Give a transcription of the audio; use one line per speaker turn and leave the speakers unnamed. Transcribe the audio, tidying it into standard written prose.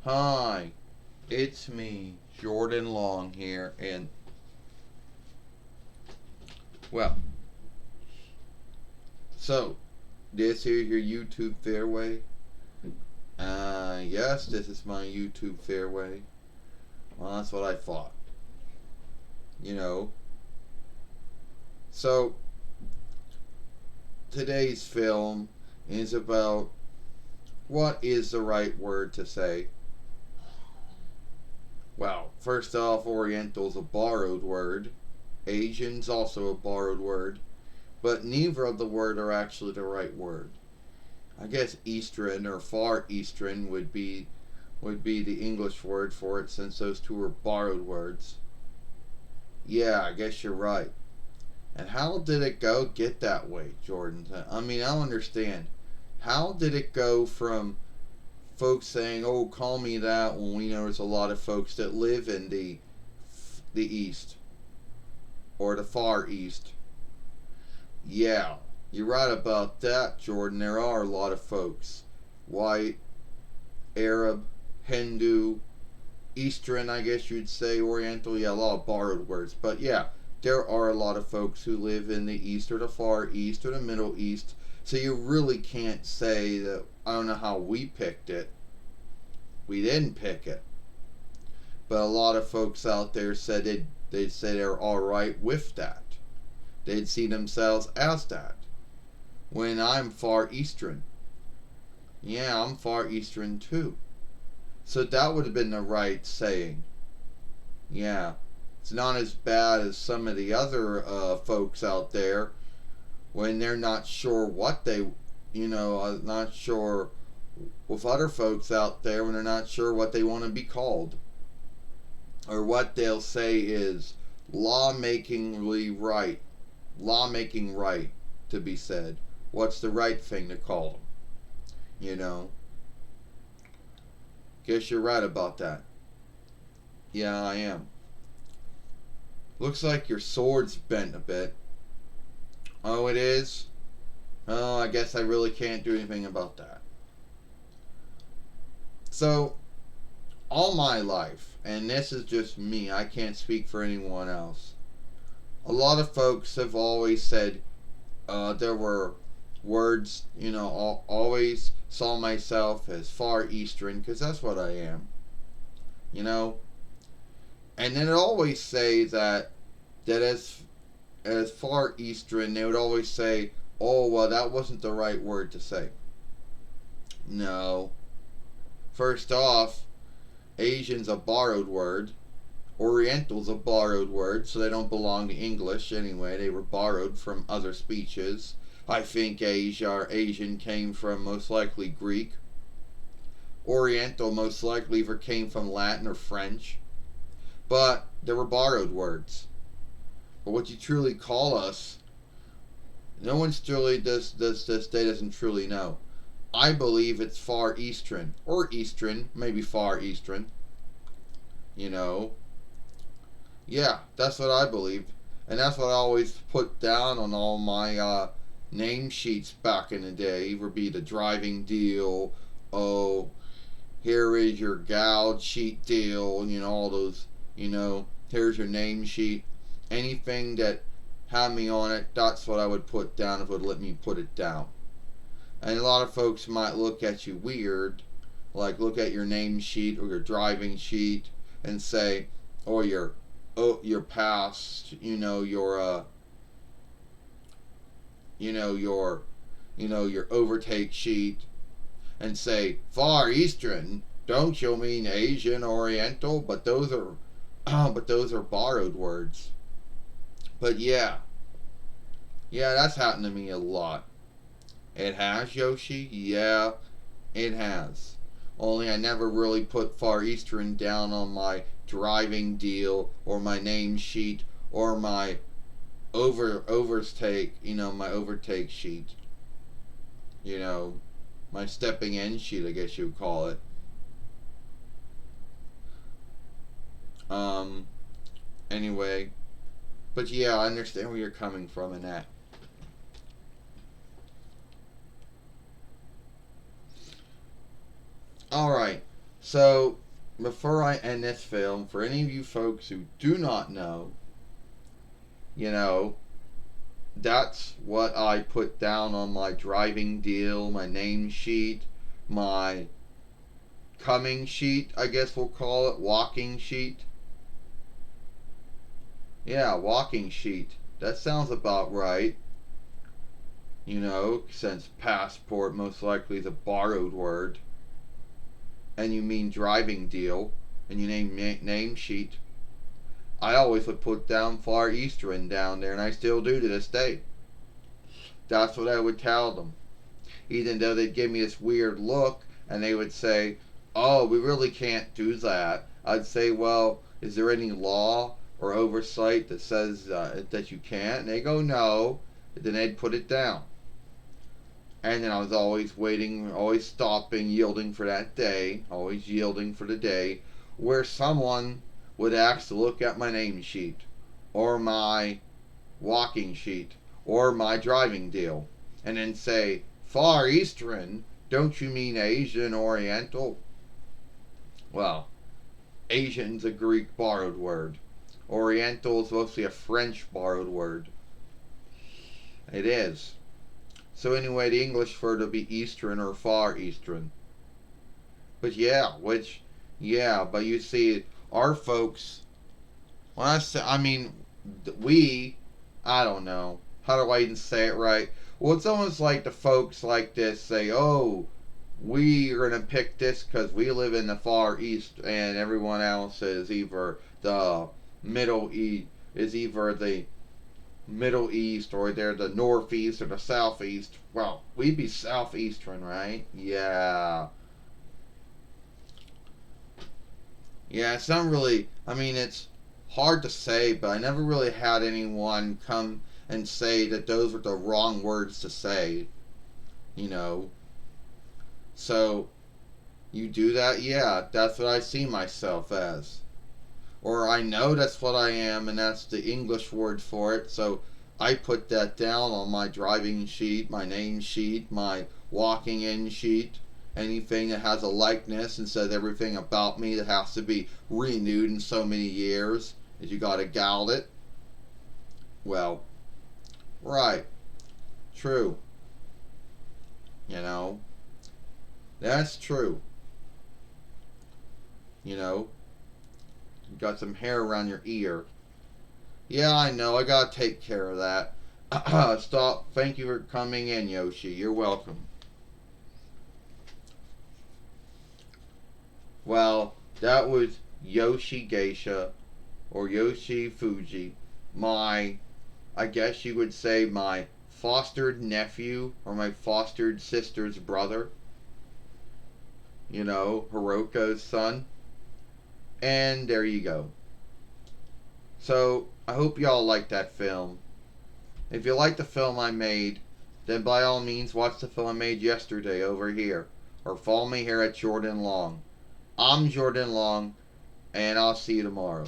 Hi, it's me, Jordan Long here, and well, so this is your YouTube fairway. Yes, this is my YouTube fairway. Well, that's what I thought. You know, so today's film is about what is the right word to say. Well, first off, Oriental's a borrowed word. Asian's also a borrowed word. But neither of the word are actually the right word. I guess Eastern or Far Eastern would be the English word for it, since those two are borrowed words. Yeah, I guess you're right. And how did it get that way, Jordan? I mean, I don't understand. How did it go from folks saying, "Oh, call me that," when we know there's a lot of folks that live in the East or the Far East? Yeah, you're right about that, Jordan. There are a lot of folks. White, Arab, Hindu, Eastern, I guess you'd say, Oriental. Yeah, a lot of borrowed words. But yeah, there are a lot of folks who live in the East or the Far East or the Middle East. So you really can't say that, I don't know how we picked it. We didn't pick it. But a lot of folks out there said they'd say they're alright with that. They'd see themselves as that. When I'm Far Eastern. Yeah, I'm Far Eastern too. So that would have been the right saying. Yeah. It's not as bad as some of the other folks out there when they're not sure what they, not sure with other folks out there when they're not sure what they want to be called. Or what they'll say is lawmakingly right. Lawmaking right to be said. What's the right thing to call them? You know? Guess you're right about that. Yeah, I am. Looks like your sword's bent a bit. Oh, it is? Oh, I guess I really can't do anything about that. So, all my life, and this is just me, I can't speak for anyone else. A lot of folks have always said there were words, always saw myself as Far Eastern, because that's what I am. You know? And then it always say that as Far Eastern, they would always say, "Oh, well, that wasn't the right word to say." No. First off, Asian's a borrowed word. Oriental's a borrowed word, so they don't belong to English anyway. They were borrowed from other speeches. I think Asian came from most likely Greek. Oriental most likely either came from Latin or French. But they were borrowed words. But what you truly call us, no one's truly this day doesn't truly know. I believe it's Far Eastern. Or Eastern, maybe Far Eastern. You know. Yeah, that's what I believe. And that's what I always put down on all my name sheets back in the day. Either be the driving deal, oh, here is your gouge sheet deal, all those, here's your name sheet. Anything that had me on it, that's what I would put down if it would let me put it down. And a lot of folks might look at you weird, like look at your name sheet or your driving sheet and say, or your past, your overtake sheet, and say Far Eastern. Don't you mean Asian Oriental? But those are, but those are borrowed words. But yeah, that's happened to me a lot. It has, Yoshi. Yeah, it has. Only I never really put Far Eastern down on my driving deal or my name sheet or my overtake, my overtake sheet. My stepping in sheet, I guess you would call it. Um anyway, but yeah, I understand where you're coming from in that. Alright, so before I end this film, for any of you folks who do not know, you know, that's what I put down on my driving deal, my name sheet, my coming sheet, I guess we'll call it, walking sheet. Yeah, walking sheet. That sounds about right. You know, since passport most likely is a borrowed word. And you mean driving deal, and you name sheet. I always would put down Far Eastern down there, and I still do to this day. That's what I would tell them. Even though they'd give me this weird look, and they would say, "Oh, we really can't do that." I'd say, "Well, is there any law or oversight that says that you can't?" And they go, "No." And then they'd put it down. And then I was always waiting, always stopping, yielding for that day, always yielding for the day where someone would ask to look at my name sheet, or my walking sheet, or my driving deal, and then say, "Far Eastern, don't you mean Asian Oriental?" Well, Asian's a Greek borrowed word. Oriental is mostly a French borrowed word. It is. So anyway, the English for it will be Eastern or Far Eastern. But but you see, our folks, when I say, I mean, we, I don't know, how do I even say it right? Well, it's almost like the folks like this say, "Oh, we are going to pick this because we live in the Far East and everyone else is either the Middle East, is either the Middle East or they're the Northeast or the Southeast." Well, we'd be Southeastern, right? Yeah. Yeah, it's not really, I mean, it's hard to say, but I never really had anyone come and say that those were the wrong words to say, you know. So, you do that? Yeah, that's what I see myself as. Or I know that's what I am, and that's the English word for it, so I put that down on my driving sheet, my name sheet, my walking in sheet. Anything that has a likeness and says everything about me that has to be renewed in so many years, is you gotta galled it. Well, right, true, you know, that's true, you know, you got some hair around your ear. Yeah, I know, I gotta take care of that. Stop, thank you for coming in, Yoshi, you're welcome. Well, that was Yoshi Geisha, or Yoshi Fuji, my, I guess you would say, my fostered nephew, or my fostered sister's brother. You know, Hiroko's son. And there you go. So, I hope y'all like that film. If you like the film I made, then by all means watch the film I made yesterday over here. Or follow me here at Jordan Long. I'm Jordan Long, and I'll see you tomorrow.